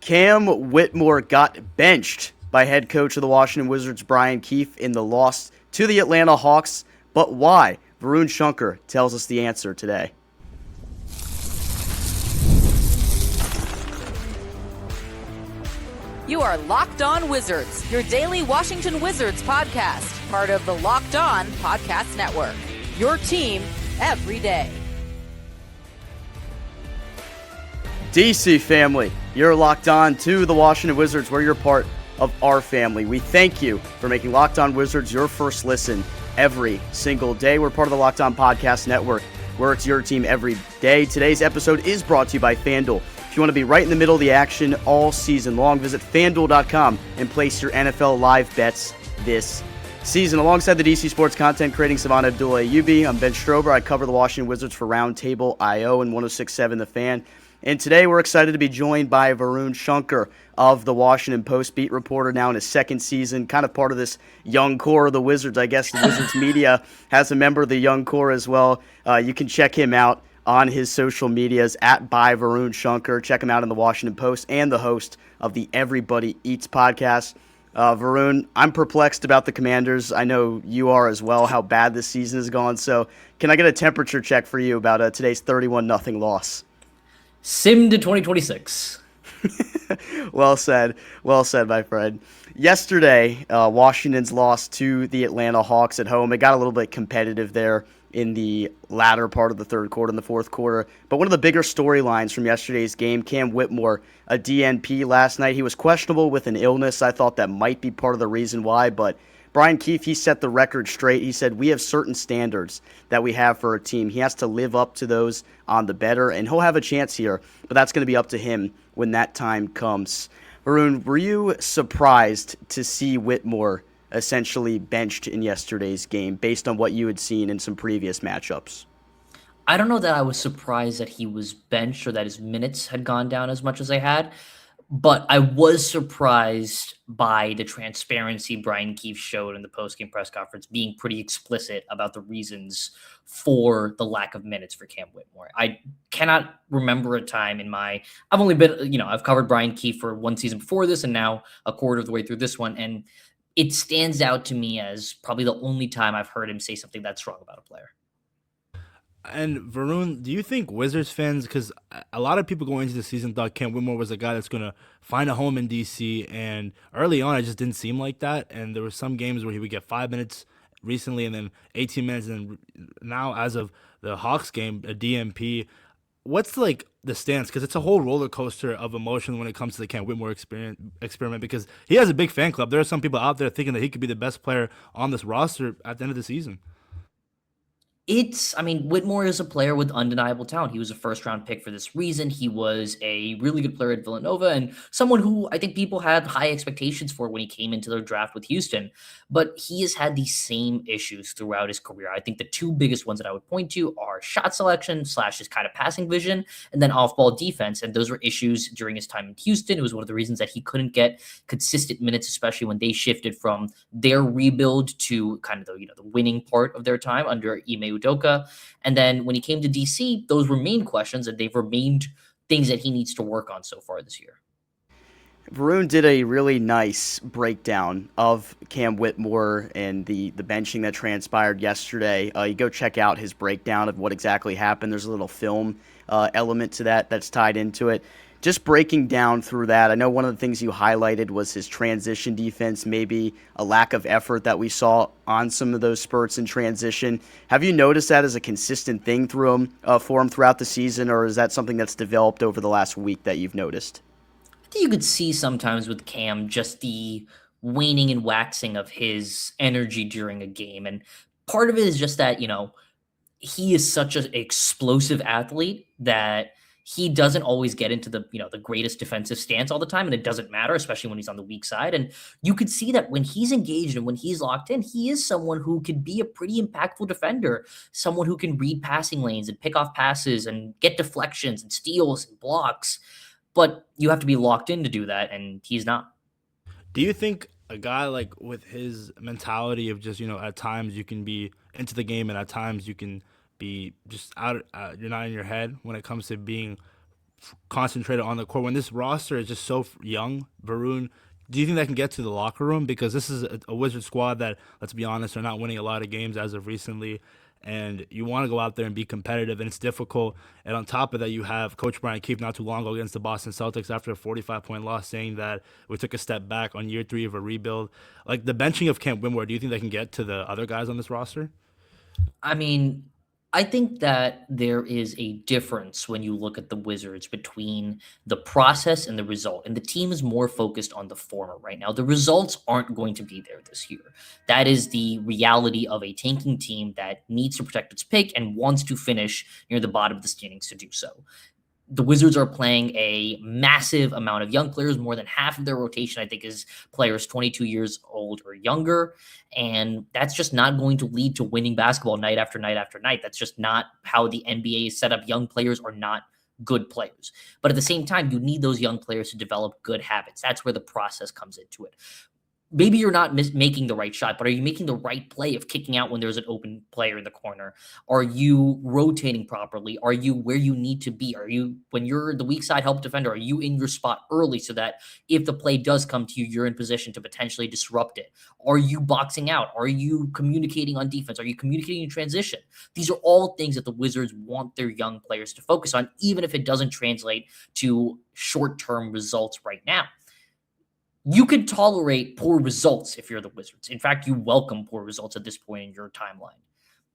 Cam Whitmore got benched by head coach of the Washington Wizards, Brian Keefe, in the loss to the Atlanta Hawks. But why? Varun Shankar tells us the answer today. You are Locked On Wizards, your daily Washington Wizards podcast, part of the Locked On Podcast Network. Your team every day. DC family, you're locked on to the Washington Wizards, where you're part of our family. We thank you for making Locked On Wizards your first listen every single day. We're part of the Locked On Podcast Network, where it's your team every day. Today's episode is brought to you by FanDuel. If you want to be right in the middle of the action all season long, visit FanDuel.com and place your NFL live bets this season. Alongside the DC Sports content creating savant Abdullah Ayubi, I'm Ben Strober. I cover the Washington Wizards for Roundtable IO and 106.7 The Fan. And today we're excited to be joined by Varun Shankar of the Washington Post, beat reporter now in his second season, kind of part of this young core of the Wizards. I guess the Wizards media has a member of the young core as well. You can check him out on his social medias at by Varun Shankar. Check him out in the Washington Post and the host of the Everybody Eats podcast. Varun, I'm perplexed about the Commanders. I know you are as well, how bad this season has gone. So can I get a temperature check for you about today's 31-0 loss? Sim to 2026. Well said, my friend. Yesterday, Washington's lost to the Atlanta Hawks at home. It got a little bit competitive there in the latter part of the third quarter and the fourth quarter. But one of the bigger storylines from yesterday's game, Cam Whitmore, a DNP last night. He was questionable with an illness. I thought that might be part of the reason why, but Brian Keefe, he set the record straight. He said, we have certain standards that we have for a team. He has to live up to those on the better, and he'll have a chance here, but that's going to be up to him when that time comes. Varun, were you surprised to see Whitmore essentially benched in yesterday's game based on what you had seen in some previous matchups? I don't know that I was surprised that he was benched or that his minutes had gone down as much as they had, but I was surprised by the transparency Brian Keefe showed in the postgame press conference, being pretty explicit about the reasons for the lack of minutes for Cam Whitmore. I cannot remember a time I've only been, I've covered Brian Keefe for one season before this and now a quarter of the way through this one, and it stands out to me as probably the only time I've heard him say something that strong about a player. And Varun, do you think Wizards fans, because a lot of people going into the season thought Cam Whitmore was a guy that's going to find a home in DC, and early on it just didn't seem like that, and there were some games where he would get 5 minutes recently and then 18 minutes, and now as of the Hawks game, a DMP. What's like the stance? Because it's a whole roller coaster of emotion when it comes to the Cam Whitmore experiment, because he has a big fan club. There are some people out there thinking that he could be the best player on this roster at the end of the season. Whitmore is a player with undeniable talent. He was a first-round pick for this reason. He was a really good player at Villanova and someone who I think people had high expectations for when he came into their draft with Houston. But he has had these same issues throughout his career. I think the two biggest ones that I would point to are shot selection / his kind of passing vision, and then off-ball defense. And those were issues during his time in Houston. It was one of the reasons that he couldn't get consistent minutes, especially when they shifted from their rebuild to kind of the winning part of their time under Ime Udoka. And then when he came to DC, those remain questions, and they've remained things that he needs to work on so far this year. Varun did a really nice breakdown of Cam Whitmore and the benching that transpired yesterday. You go check out his breakdown of what exactly happened. There's a little film element to that's tied into it. Just breaking down through that, I know one of the things you highlighted was his transition defense, maybe a lack of effort that we saw on some of those spurts in transition. Have you noticed that as a consistent thing for him throughout the season, or is that something that's developed over the last week that you've noticed? I think you could see sometimes with Cam just the waning and waxing of his energy during a game. And part of it is just that, he is such an explosive athlete that he doesn't always get into the greatest defensive stance all the time, and it doesn't matter, especially when he's on the weak side. And you could see that when he's engaged and when he's locked in, he is someone who could be a pretty impactful defender, someone who can read passing lanes and pick off passes and get deflections and steals and blocks. But you have to be locked in to do that, and he's not. Do you think a guy like with his mentality of just, at times you can be into the game and at times you can be just out, you're not in your head when it comes to being concentrated on the court. When this roster is just so young, Varun, do you think that can get to the locker room? Because this is a Wizards squad that, let's be honest, are not winning a lot of games as of recently. And you want to go out there and be competitive, and it's difficult. And on top of that, you have Coach Brian Keefe not too long ago against the Boston Celtics after a 45-point loss saying that we took a step back on year 3 of a rebuild. Like, the benching of Cam Whitmore, do you think they can get to the other guys on this roster? I mean, I think that there is a difference when you look at the Wizards between the process and the result. And the team is more focused on the former right now. The results aren't going to be there this year. That is the reality of a tanking team that needs to protect its pick and wants to finish near the bottom of the standings to do so. The Wizards are playing a massive amount of young players. More than half of their rotation, I think, is players 22 years old or younger. And that's just not going to lead to winning basketball night after night after night. That's just not how the NBA is set up. Young players are not good players. But at the same time, you need those young players to develop good habits. That's where the process comes into it. Maybe you're not making the right shot, but are you making the right play of kicking out when there's an open player in the corner? Are you rotating properly? Are you where you need to be? Are you, when you're the weak side help defender, are you in your spot early so that if the play does come to you, you're in position to potentially disrupt it? Are you boxing out? Are you communicating on defense? Are you communicating in transition? These are all things that the Wizards want their young players to focus on, even if it doesn't translate to short-term results right now. You could tolerate poor results if you're the Wizards. In fact, you welcome poor results at this point in your timeline.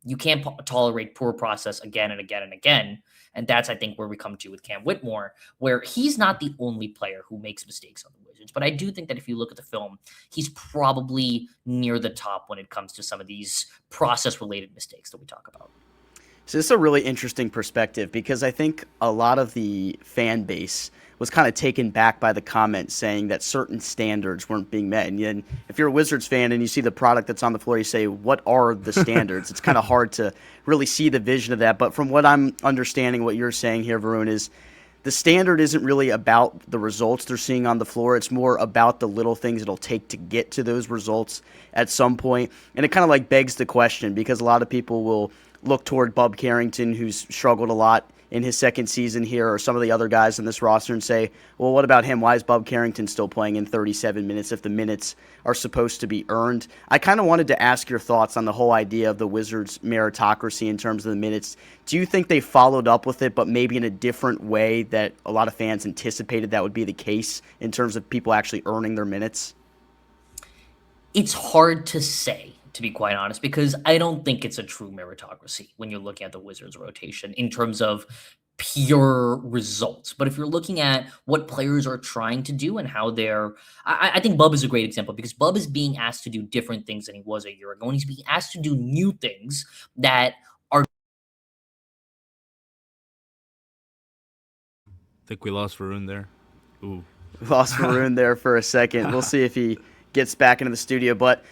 You can't tolerate poor process again and again and again. And that's, I think, where we come to with Cam Whitmore, where he's not the only player who makes mistakes on the Wizards. But I do think that if you look at the film, he's probably near the top when it comes to some of these process-related mistakes that we talk about. So this is a really interesting perspective because I think a lot of the fan base was kind of taken back by the comment saying that certain standards weren't being met. And if you're a Wizards fan and you see the product that's on the floor, you say, what are the standards? It's kind of hard to really see the vision of that. But from what I'm understanding, what you're saying here, Varun, is the standard isn't really about the results they're seeing on the floor. It's more about the little things it'll take to get to those results at some point. And it kind of like begs the question because a lot of people will look toward Bub Carrington, who's struggled a lot in his second season here, or some of the other guys in this roster and say, well, what about him? Why is Bub Carrington still playing in 37 minutes if the minutes are supposed to be earned? I kind of wanted to ask your thoughts on the whole idea of the Wizards meritocracy in terms of the minutes. Do you think they followed up with it, but maybe in a different way that a lot of fans anticipated that would be the case in terms of people actually earning their minutes? It's hard to say, to be quite honest, because I don't think it's a true meritocracy when you're looking at the Wizards rotation in terms of pure results. But if you're looking at what players are trying to do and how I think Bub is a great example because Bub is being asked to do different things than he was a year ago. And he's being asked to do new things that are. I think we lost Varun there. Ooh. Lost Varun there for a second. We'll see if he gets back into the studio. But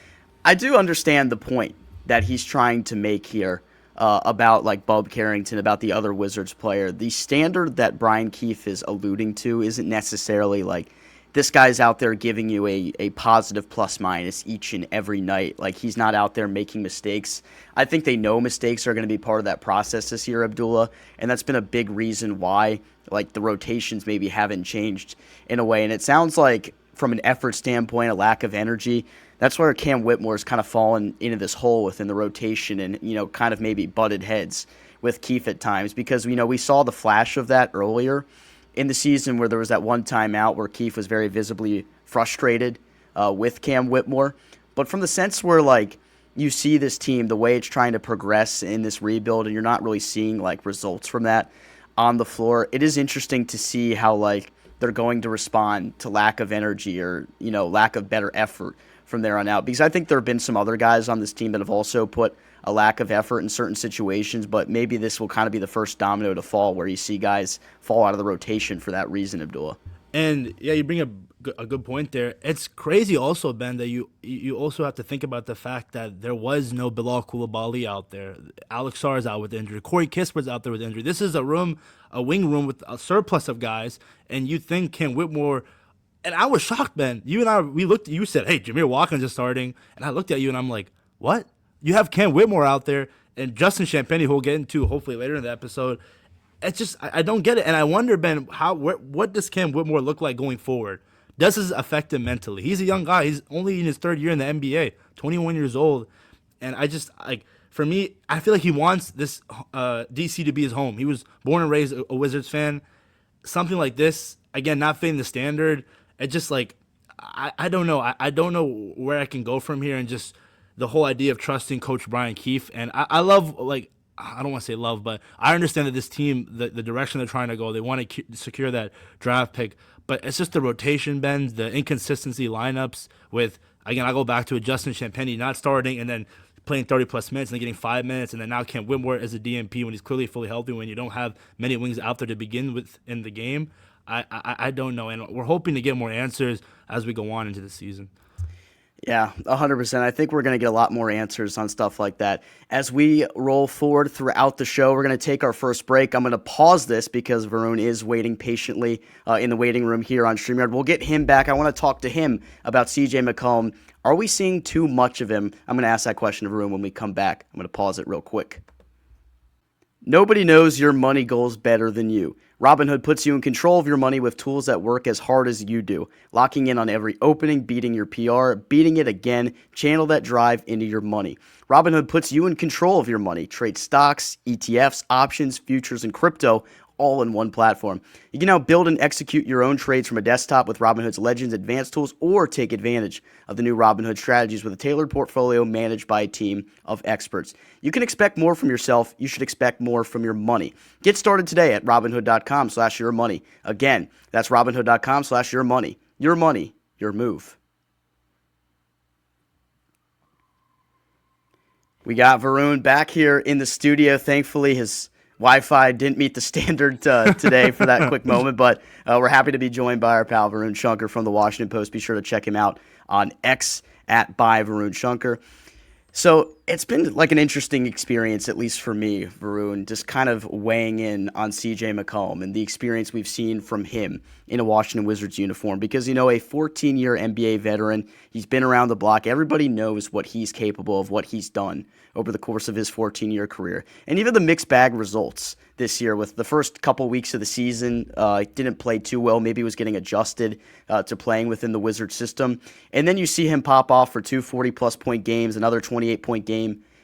I do understand the point that he's trying to make here about like Bub Carrington, about the other Wizards player. The standard that Brian Keefe is alluding to isn't necessarily like this guy's out there giving you a positive plus minus each and every night. Like he's not out there making mistakes. I think they know mistakes are going to be part of that process this year, Abdullah, and that's been a big reason why like the rotations maybe haven't changed in a way. And it sounds like from an effort standpoint, a lack of energy, that's where Cam Whitmore's kind of fallen into this hole within the rotation and, kind of maybe butted heads with Keefe at times because, we saw the flash of that earlier in the season where there was that one timeout where Keefe was very visibly frustrated with Cam Whitmore. But from the sense where, like, you see this team, the way it's trying to progress in this rebuild and you're not really seeing, like, results from that on the floor, it is interesting to see how, like, they're going to respond to lack of energy or, lack of better effort from there on out. Because I think there have been some other guys on this team that have also put a lack of effort in certain situations, but maybe this will kind of be the first domino to fall where you see guys fall out of the rotation for that reason, Abdullah. And, yeah, you bring up a good point there. It's crazy also, Ben, that you also have to think about the fact that there was no Bilal Koulibaly out there. Alex Sarr is out with injury. Corey Kispert's out there with injury. This is a wing room with a surplus of guys, and you think Cam Whitmore. And I was shocked, Ben. You and I, you said, hey, Jameer Watkins is starting. And I looked at you and I'm like, what? You have Cam Whitmore out there and Justin Champagnie, who we'll get into hopefully later in the episode. it's just I don't get it, and I wonder, Ben, what does Cam Whitmore look like going forward? Does this affect him mentally? He's a young guy. He's only in his third year in the NBA, 21 years old, and I just like for me, I feel like he wants this DC to be his home. He was born and raised a Wizards fan. Something like this, again, not fitting the standard. It just like I don't know. I don't know where I can go from here, and just the whole idea of trusting Coach Brian Keefe. And I love, like, I don't want to say love, but I understand that this team, the direction they're trying to go, they want to secure that draft pick. But it's just the rotation bends, the inconsistency lineups with, again, I go back to Justin Champagnie not starting and then playing 30-plus minutes and then getting 5 minutes, and then now Cam Whitmore as a DMP when he's clearly fully healthy, when you don't have many wings out there to begin with in the game. I don't know, and we're hoping to get more answers as we go on into the season. Yeah, 100%. I think we're going to get a lot more answers on stuff like that. As we roll forward throughout the show, we're going to take our first break. I'm going to pause this because Varun is waiting patiently in the waiting room here on StreamYard. We'll get him back. I want to talk to him about CJ McCollum. Are we seeing too much of him? I'm going to ask that question to Varun when we come back. I'm going to pause it real quick. Nobody knows your money goals better than you. Robinhood puts you in control of your money with tools that work as hard as you do. Locking in on every opening, beating your PR, beating it again, channel that drive into your money. Robinhood puts you in control of your money. Trade stocks, ETFs, options, futures, and crypto all in one platform. You can now build and execute your own trades from a desktop with Robinhood's Legends advanced tools, or take advantage of the new Robinhood strategies with a tailored portfolio managed by a team of experts. You can expect more from yourself. You should expect more from your money. Get started today at Robinhood.com/yourmoney. Again, that's Robinhood.com/yourmoney. Your money, your move. We got Varun back here in the studio. Thankfully, his Wi-Fi didn't meet the standard today for that quick moment, but we're happy to be joined by our pal Varun Shankar from the Washington Post. Be sure to check him out on X at @ByVarunShankar. So it's been like an interesting experience, at least for me, Varun, just kind of weighing in on CJ McCollum and the experience we've seen from him in a Washington Wizards uniform. Because, you know, a 14-year NBA veteran, he's been around the block. Everybody knows what he's capable of, what he's done over the course of his 14-year career. And even the mixed bag results this year with the first couple weeks of the season, didn't play too well. Maybe he was getting adjusted to playing within the Wizards system. And then you see him pop off for 2 40-plus point games, another 28-point game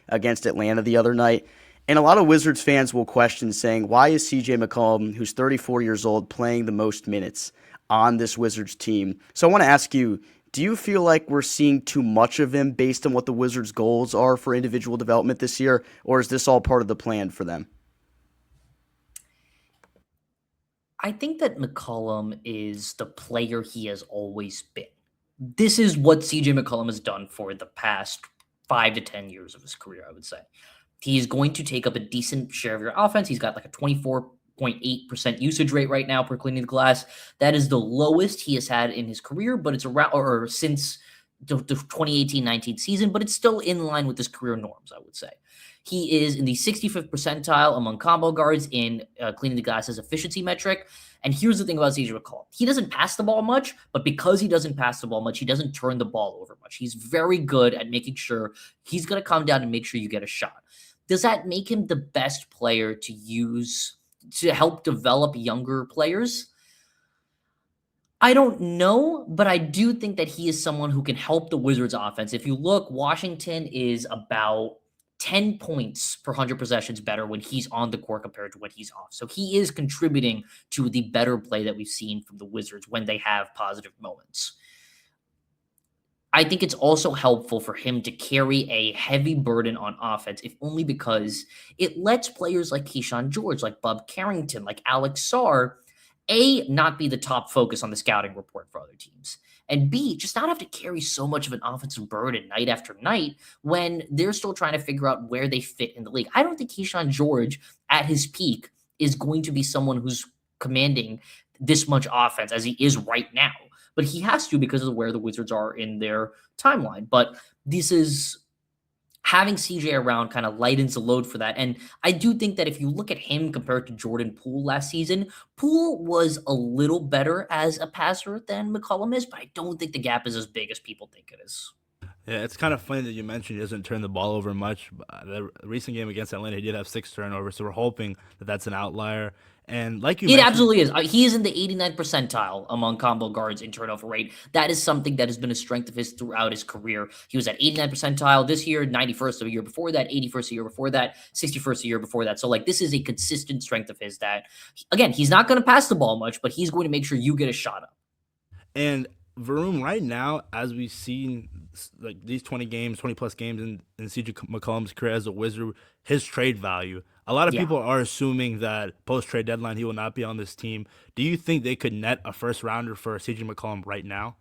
against Atlanta the other night. And a lot of Wizards fans will question, saying, why is CJ McCollum, who's 34 years old, playing the most minutes on this Wizards team? So I want to ask you, do you feel like we're seeing too much of him based on what the Wizards' goals are for individual development this year, or is this all part of the plan for them? I think that McCollum is the player he has always been. This is what CJ McCollum has done for the past 5 to 10 years of his career, I would say. He's going to take up a decent share of your offense. He's got like a 24.8% usage rate right now per cleaning the glass. That is the lowest he has had in his career, but it's around, or since the 2018-19 season, but it's still in line with his career norms, I would say. He is in the 65th percentile among combo guards in cleaning the glass's efficiency metric. And here's the thing about CJ McCollum. He doesn't pass the ball much, but because he doesn't pass the ball much, he doesn't turn the ball over much. He's very good at making sure he's going to come down and make sure you get a shot. Does that make him the best player to use to help develop younger players? I don't know, but I do think that he is someone who can help the Wizards offense. If you look, Washington is about 10 points per 100 possessions better when he's on the court compared to when he's off. So he is contributing to the better play that we've seen from the Wizards when they have positive moments. I think it's also helpful for him to carry a heavy burden on offense, if only because it lets players like Keyshawn George, like Bub Carrington, like Alex Sarr, A, not be the top focus on the scouting report for other teams, and B, just not have to carry so much of an offensive burden night after night when they're still trying to figure out where they fit in the league. I don't think Keyshawn George at his peak is going to be someone who's commanding this much offense as he is right now. But he has to because of where the Wizards are in their timeline. But this is having CJ around kind of lightens the load for that. And I do think that if you look at him compared to Jordan Poole last season, Poole was a little better as a passer than McCollum is, but I don't think the gap is as big as people think it is. Yeah, it's kind of funny that you mentioned he doesn't turn the ball over much. The recent game against Atlanta, he did have 6 turnovers, so we're hoping that that's an outlier. And like you It mentioned, absolutely is. He is in the 89th percentile among combo guards in turnover rate. That is something that has been a strength of his throughout his career. He was at 89th percentile this year, 91st a year before that, 81st a year before that, 61st a year before that. So, like, this is a consistent strength of his that, again, he's not going to pass the ball much, but he's going to make sure you get a shot up. and Varun, right now, as we've seen, like these 20 plus games in CJ McCollum's career as a Wizard, his trade value. A lot of Yeah. people are assuming that post trade deadline he will not be on this team. Do you think they could net a first rounder for CJ McCollum right now?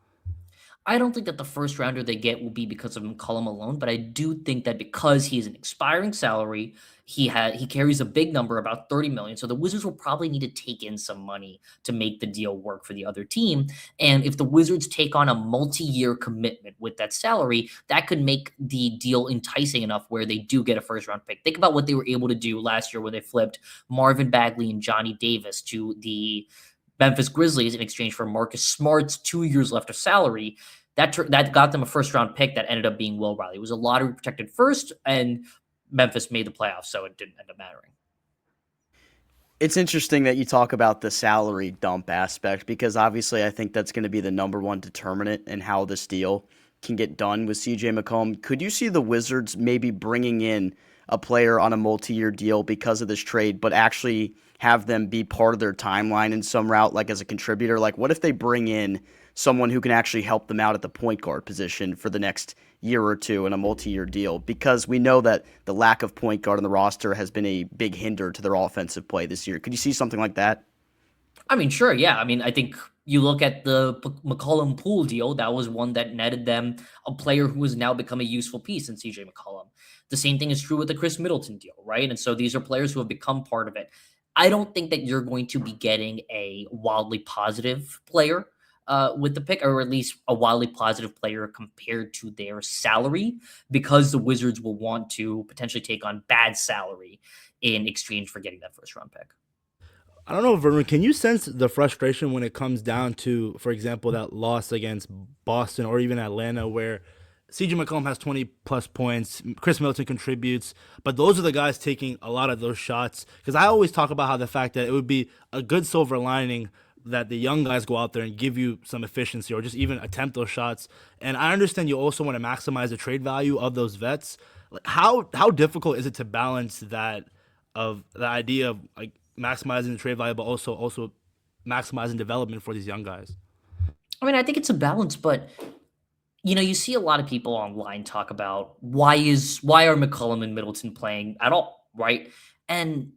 I don't think that the first rounder they get will be because of McCollum alone, but I do think that because he is an expiring salary, he carries a big number, about 30 million. So the Wizards will probably need to take in some money to make the deal work for the other team. And if the Wizards take on a multi-year commitment with that salary, that could make the deal enticing enough where they do get a first round pick. Think about what they were able to do last year when they flipped Marvin Bagley and Johnny Davis to the Memphis Grizzlies in exchange for Marcus Smart's 2 years left of salary. That got them a first round pick that ended up being Will Riley. It was a lottery protected first, and Memphis made the playoffs, so it didn't end up mattering. It's interesting that you talk about the salary dump aspect because obviously I think that's going to be the number one determinant in how this deal can get done with CJ McCollum. Could you see the Wizards maybe bringing in a player on a multi-year deal because of this trade, but actually have them be part of their timeline in some route, like as a contributor? Like, what if they bring in someone who can actually help them out at the point guard position for the next year or two in a multi-year deal? Because we know that the lack of point guard on the roster has been a big hinder to their offensive play this year. Could you see something like that? I mean, sure, yeah. I mean, I think you look at the McCollum Poole deal, that was one that netted them a player who has now become a useful piece in CJ McCollum. The same thing is true with the Chris Middleton deal, right? And so these are players who have become part of it. I don't think that you're going to be getting a wildly positive player with the pick, or at least a wildly positive player compared to their salary, because the Wizards will want to potentially take on bad salary in exchange for getting that first round pick. I don't know, Varun, can you sense the frustration when it comes down to, for example, that loss against Boston or even Atlanta where CJ McCollum has 20 plus points, Chris Middleton contributes, but those are the guys taking a lot of those shots? Because I always talk about how the fact that it would be a good silver lining that the young guys go out there and give you some efficiency or just even attempt those shots. And I understand you also want to maximize the trade value of those vets. Like, how difficult is it to balance that, of the idea of like maximizing the trade value, but also maximizing development for these young guys? I mean, I think it's a balance, but you see a lot of people online talk about why are McCollum and Middleton playing at all, right? And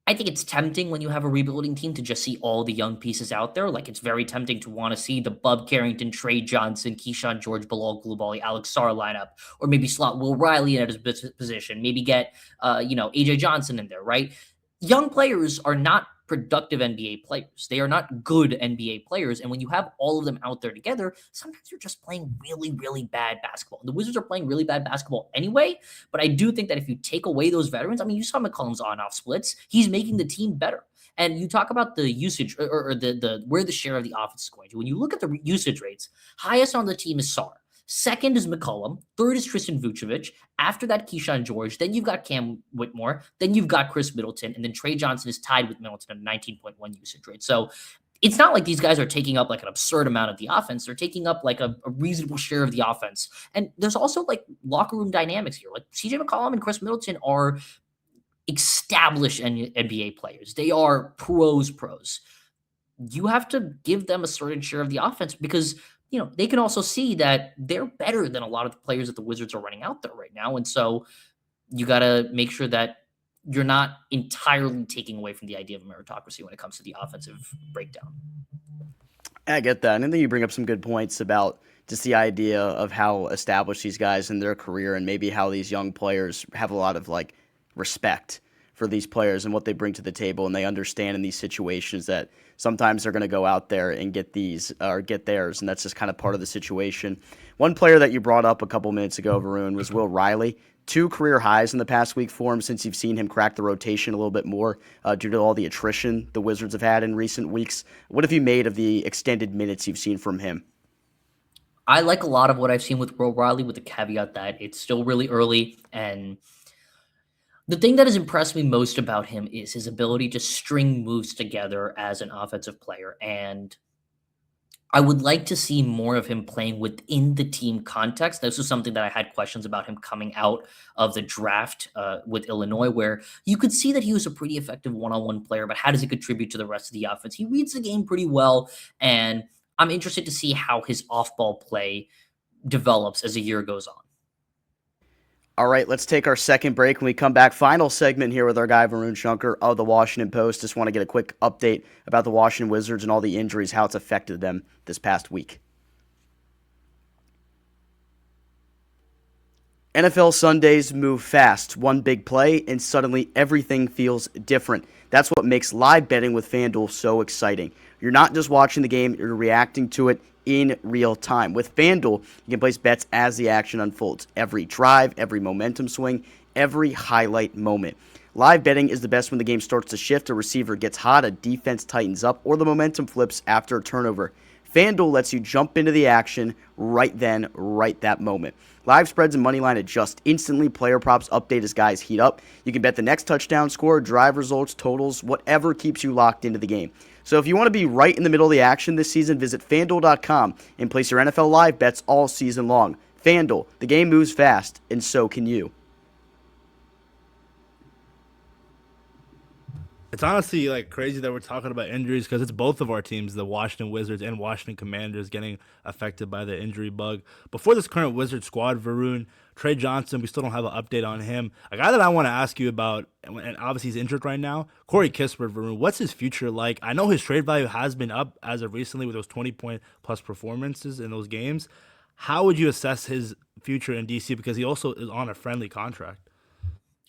I think it's tempting when you have a rebuilding team to just see all the young pieces out there. Like, it's very tempting to want to see the Bub Carrington, Trey Johnson, Keyshawn George, Bilal Koulibaly, Alex Sarr lineup, or maybe slot Will Riley in at his position, maybe get AJ Johnson in there, right? Young players are not productive NBA players. They are not good NBA players. And when you have all of them out there together, sometimes you're just playing really, really bad basketball. The Wizards are playing really bad basketball anyway, but I do think that if you take away those veterans, I mean, you saw McCollum's on-off splits. He's making the team better. And you talk about the usage or the where the share of the offense is going to. When you look at the usage rates, highest on the team is Sarr. Second is McCollum. Third is Tristan Vucevic. After that, Keyshawn George. Then you've got Cam Whitmore. Then you've got Chris Middleton. And then Trey Johnson is tied with Middleton at 19.1 usage rate. So it's not like these guys are taking up like an absurd amount of the offense. They're taking up like a reasonable share of the offense. And there's also like locker room dynamics here. Like CJ McCollum and Chris Middleton are established NBA players. They are pros. You have to give them a certain share of the offense because they can also see that they're better than a lot of the players that the Wizards are running out there right now. And so you got to make sure that you're not entirely taking away from the idea of meritocracy when it comes to the offensive breakdown. I get that. And I think you bring up some good points about just the idea of how established these guys in their career and maybe how these young players have a lot of like respect for these players and what they bring to the table, and they understand in these situations that sometimes they're going to go out there and get these or get theirs, and that's just kind of part of the situation. One player that you brought up a couple minutes ago, Varun, was Will Riley. 2 career highs in the past week for him since you've seen him crack the rotation a little bit more due to all the attrition the Wizards have had in recent weeks. What have you made of the extended minutes you've seen from him? I like a lot of what I've seen with Will Riley, with the caveat that it's still really early. And the thing that has impressed me most about him is his ability to string moves together as an offensive player. And I would like to see more of him playing within the team context. This was something that I had questions about him coming out of the draft with Illinois, where you could see that he was a pretty effective one-on-one player, but how does he contribute to the rest of the offense? He reads the game pretty well, and I'm interested to see how his off-ball play develops as the year goes on. All right, let's take our second break. When we come back, final segment here with our guy Varun Shankar of the Washington Post. Just want to get a quick update about the Washington Wizards and all the injuries, how it's affected them this past week. NFL Sundays move fast. One big play, and suddenly everything feels different. That's what makes live betting with FanDuel so exciting. You're not just watching the game, you're reacting to it in real time. With FanDuel, you can place bets as the action unfolds. Every drive, every momentum swing, every highlight moment. Live betting is the best when the game starts to shift, a receiver gets hot, a defense tightens up, or the momentum flips after a turnover. FanDuel lets you jump into the action right then, right that moment. Live spreads and moneyline adjust instantly. Player props update as guys heat up. You can bet the next touchdown score, drive results, totals, whatever keeps you locked into the game. So if you want to be right in the middle of the action this season, visit FanDuel.com and place your NFL live bets all season long. FanDuel, the game moves fast, and so can you. It's honestly like crazy that we're talking about injuries because it's both of our teams, the Washington Wizards and Washington Commanders, getting affected by the injury bug. Before this current Wizard squad, Varun, Trey Johnson, we still don't have an update on him. A guy that I want to ask you about, and obviously he's injured right now, Corey Kispert, Varun. What's his future like? I know his trade value has been up as of recently with those 20-point plus performances in those games. How would you assess his future in DC because he also is on a friendly contract?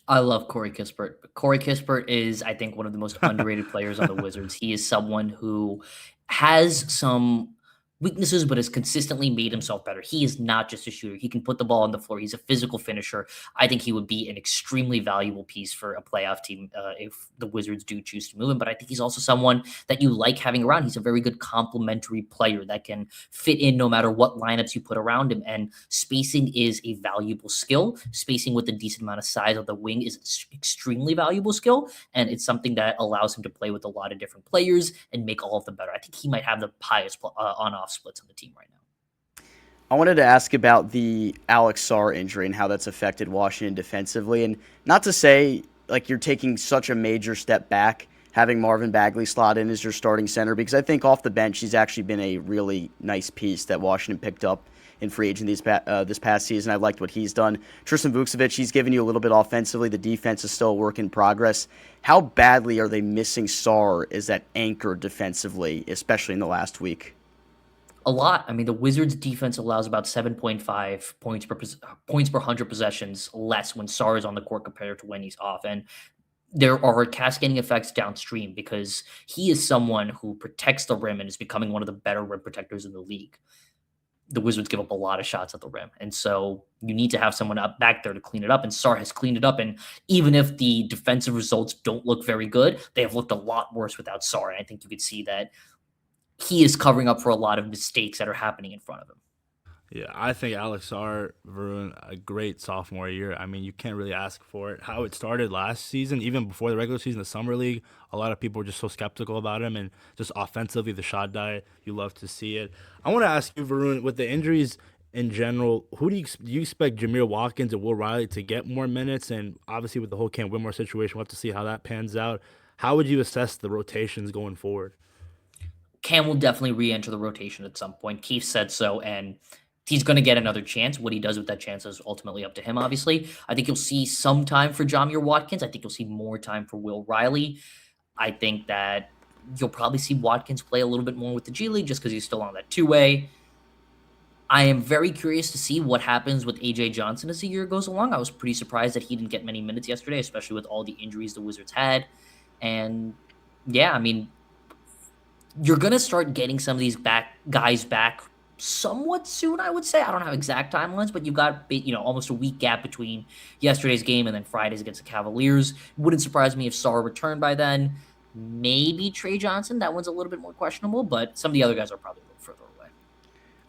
I love Corey Kispert. Corey Kispert is, I think, one of the most underrated players on the Wizards. He is someone who has some weaknesses, but has consistently made himself better. He is not just a shooter. He can put the ball on the floor. He's a physical finisher. I think he would be an extremely valuable piece for a playoff team if the Wizards do choose to move him. But I think he's also someone that you like having around. He's a very good complementary player that can fit in no matter what lineups you put around him. And spacing is a valuable skill. Spacing with a decent amount of size of the wing is an extremely valuable skill. And it's something that allows him to play with a lot of different players and make all of them better. I think he might have the highest on-off splits on the team right now. I wanted to ask about the Alex Sarr injury and how that's affected Washington defensively. And not to say like you're taking such a major step back having Marvin Bagley slot in as your starting center, because I think off the bench he's actually been a really nice piece that Washington picked up in free agent this past season. I liked what he's done. Tristan Vukcevic, he's given you a little bit offensively. The defense is still a work in progress. How badly are they missing Sarr as that anchor defensively, especially in the last week? A lot. I mean, the Wizards' defense allows about 7.5 points per 100 possessions less when Sarr is on the court compared to when he's off. And there are cascading effects downstream because he is someone who protects the rim and is becoming one of the better rim protectors in the league. The Wizards give up a lot of shots at the rim. And so you need to have someone up back there to clean it up. And Sarr has cleaned it up. And even if the defensive results don't look very good, they have looked a lot worse without Sarr. And I think you could see that he is covering up for a lot of mistakes that are happening in front of him. Yeah, I think Alex Sarr, Varun, a great sophomore year. I mean, you can't really ask for it. How it started last season, even before the regular season, the summer league, a lot of people were just so skeptical about him. And just offensively, the shot diet, you love to see it. I want to ask you, Varun, with the injuries in general, who do you expect Jameer Watkins and Will Riley to get more minutes? And obviously with the whole Cam Whitmore situation, we'll have to see how that pans out. How would you assess the rotations going forward? Cam will definitely re-enter the rotation at some point. Keefe said so, and he's going to get another chance. What he does with that chance is ultimately up to him, obviously. I think you'll see some time for Jameer Watkins. I think you'll see more time for Will Riley. I think that you'll probably see Watkins play a little bit more with the G League just because he's still on that two-way. I am very curious to see what happens with AJ Johnson as the year goes along. I was pretty surprised that he didn't get many minutes yesterday, especially with all the injuries the Wizards had. And yeah, I mean, you're going to start getting some of these guys back somewhat soon, I would say. I don't have exact timelines, but you've got almost a week gap between yesterday's game and then Friday's against the Cavaliers. Wouldn't surprise me if Sarr returned by then. Maybe Trey Johnson. That one's a little bit more questionable, but some of the other guys are probably a little further away.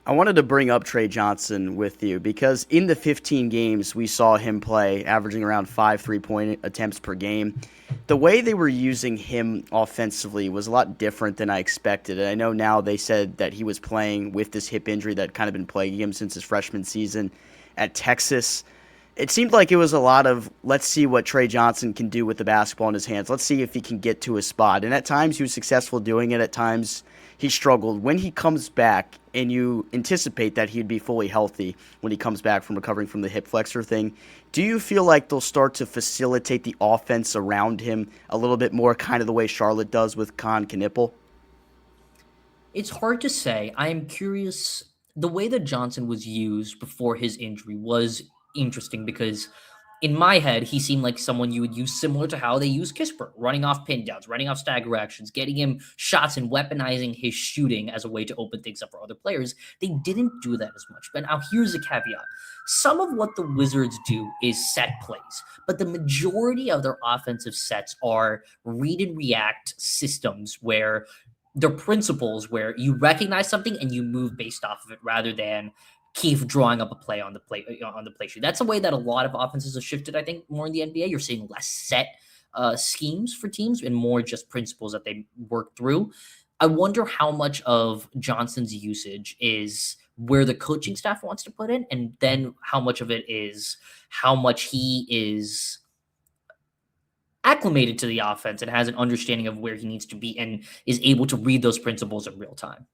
I wanted to bring up Trey Johnson with you because in the 15 games we saw him play, averaging around 5 3-point attempts per game, the way they were using him offensively was a lot different than I expected. And I know now they said that he was playing with this hip injury that kind of been plaguing him since his freshman season at Texas. It seemed like it was a lot of, let's see what Trey Johnson can do with the basketball in his hands. Let's see if he can get to a spot. And at times he was successful doing it. At times he struggled. When he comes back, and you anticipate that he'd be fully healthy when he comes back from recovering from the hip flexor thing, do you feel like they'll start to facilitate the offense around him a little bit more, kind of the way Charlotte does with Coulibaly? It's hard to say. I am curious. The way that Johnson was used before his injury was interesting because in my head, he seemed like someone you would use similar to how they use Kispert, running off pin downs, running off stagger actions, getting him shots and weaponizing his shooting as a way to open things up for other players. They didn't do that as much. But now here's a caveat. Some of what the Wizards do is set plays, but the majority of their offensive sets are read and react systems where they're principles where you recognize something and you move based off of it rather than Keefe drawing up a play on the play sheet. That's a way that a lot of offenses have shifted, I think, more in the NBA. You're seeing less set schemes for teams and more just principles that they work through. I wonder how much of Johnson's usage is where the coaching staff wants to put in, and then how much of it is how much he is acclimated to the offense and has an understanding of where he needs to be and is able to read those principles in real time.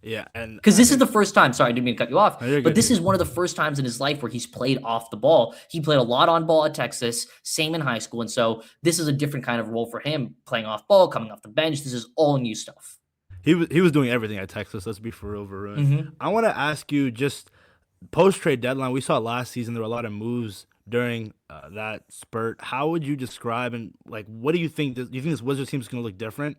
Yeah, and because this is the first time. Sorry, I didn't mean to cut you off. No, but this is one of the first times in his life where he's played off the ball. He played a lot on ball at Texas, same in high school, and so this is a different kind of role for him, playing off ball, coming off the bench. This is all new stuff. He was doing everything at Texas. Let's be for real, Varun. Mm-hmm. I want to ask you, just post trade deadline. We saw last season there were a lot of moves during that spurt. How would you describe and what do you think? Do you think this Wizards team is going to look different?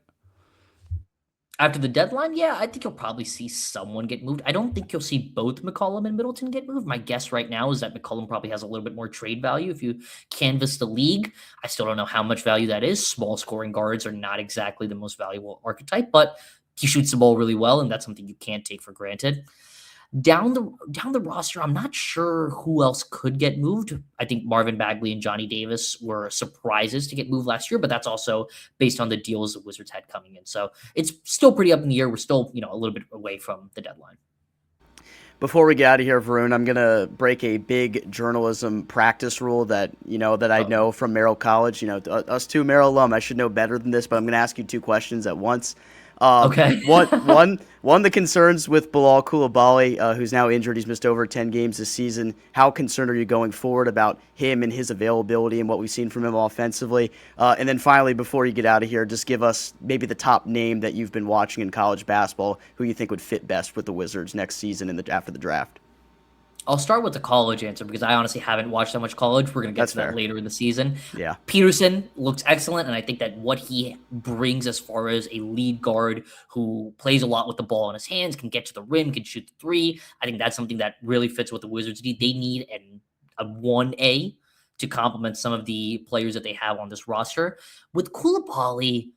After the deadline, yeah, I think you'll probably see someone get moved. I don't think you'll see both McCollum and Middleton get moved. My guess right now is that McCollum probably has a little bit more trade value if you canvass the league. I still don't know how much value that is. Small scoring guards are not exactly the most valuable archetype, but he shoots the ball really well, and that's something you can't take for granted. Down the roster, I'm not sure who else could get moved. I think Marvin Bagley and Johnny Davis were surprises to get moved last year, but that's also based on the deals the Wizards had coming in. So it's still pretty up in the air. We're still, a little bit away from the deadline. Before we get out of here, Varun, I'm going to break a big journalism practice rule that I know from Merrill College. Us two Merrill alum, I should know better than this, but I'm going to ask you two questions at once. Okay. One, the concerns with Bilal Koulibaly, who's now injured. He's missed over 10 games this season. How concerned are you going forward about him and his availability and what we've seen from him offensively? And then finally, before you get out of here, just give us maybe the top name that you've been watching in college basketball, who you think would fit best with the Wizards next season after the draft. I'll start with the college answer because I honestly haven't watched that much college. We're going to get to that later in the season. Yeah. Peterson looks excellent, and I think that what he brings as far as a lead guard who plays a lot with the ball in his hands, can get to the rim, can shoot the three, I think that's something that really fits what the Wizards need. They need a 1A to complement some of the players that they have on this roster. With Coulibaly,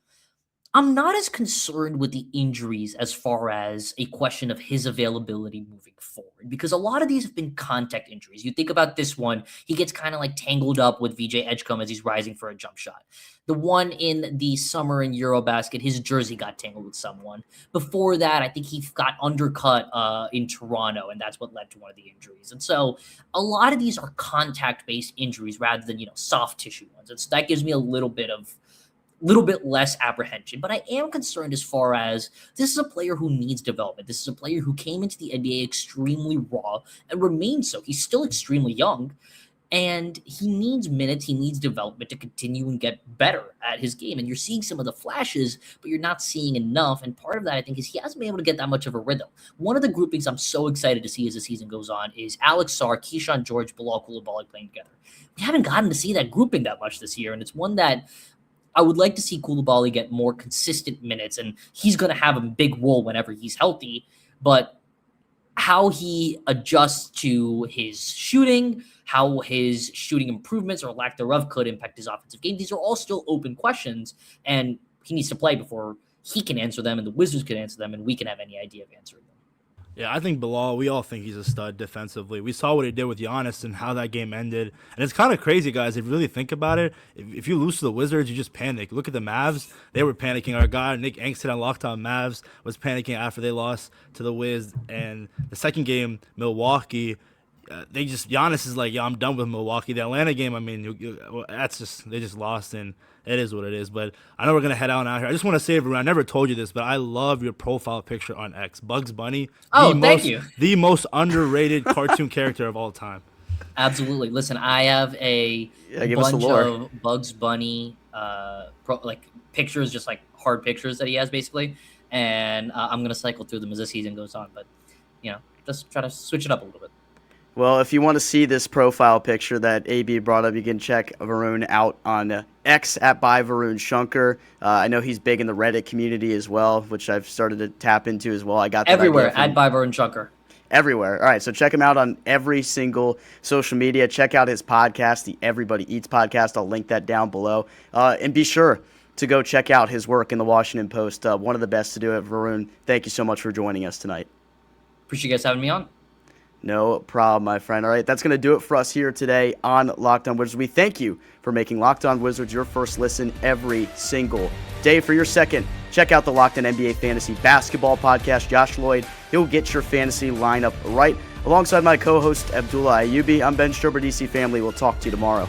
I'm not as concerned with the injuries as far as a question of his availability moving forward, because a lot of these have been contact injuries. You think about this one, he gets kind of tangled up with VJ Edgecombe as he's rising for a jump shot. The one in the summer in Eurobasket, his jersey got tangled with someone. Before that, I think he got undercut in Toronto, and that's what led to one of the injuries. And so a lot of these are contact-based injuries rather than, soft tissue ones. And so that gives me a little bit less apprehension, but I am concerned as far as this is a player who needs development. This is a player who came into the NBA extremely raw and remains so. He's still extremely young, and he needs minutes. He needs development to continue and get better at his game. And you're seeing some of the flashes, but you're not seeing enough. And part of that, I think, is he hasn't been able to get that much of a rhythm. One of the groupings I'm so excited to see as the season goes on is Alex Sarr, Keyshawn George, Bilal Koulibaly playing together. We haven't gotten to see that grouping that much this year, and it's one that I would like to see Coulibaly get more consistent minutes, and he's going to have a big role whenever he's healthy. But how he adjusts to his shooting, how his shooting improvements or lack thereof could impact his offensive game, these are all still open questions, and he needs to play before he can answer them, and the Wizards can answer them, and we can have any idea of answering them. Yeah, I think Bilal, we all think he's a stud defensively. We saw what he did with Giannis and how that game ended. And it's kind of crazy, guys, if you really think about it. If you lose to the Wizards, you just panic. Look at the Mavs. They were panicking. Our guy, Nick Angstad on Locked On Mavs, was panicking after they lost to the Wiz. And the second game, Milwaukee, Giannis is like, yeah, I'm done with Milwaukee. The Atlanta game, I mean, they just lost, and it is what it is. But I know we're gonna head out here. I just want to say, everyone, I never told you this, but I love your profile picture on X, Bugs Bunny. Thank you. The most underrated cartoon character of all time. Absolutely. Listen, I have a bunch of Bugs Bunny pictures, just like hard pictures that he has basically, and I'm gonna cycle through them as the season goes on. But just try to switch it up a little bit. Well, if you want to see this profile picture that AB brought up, you can check Varun out on X at by Varun Shankar. I know he's big in the Reddit community as well, which I've started to tap into as well. I got that everywhere at by Varun Shankar. Everywhere. All right, so check him out on every single social media. Check out his podcast, the Everybody Eats podcast. I'll link that down below. And be sure to go check out his work in the Washington Post. One of the best to do it. Varun, thank you so much for joining us tonight. Appreciate you guys having me on. No problem, my friend. All right, that's going to do it for us here today on Locked On Wizards. We thank you for making Locked On Wizards your first listen every single day. For your second, check out the Locked On NBA Fantasy Basketball podcast. Josh Lloyd, he'll get your fantasy lineup right. Alongside my co-host, Abdullah Ayubi, I'm Ben Strober, DC Family. We'll talk to you tomorrow.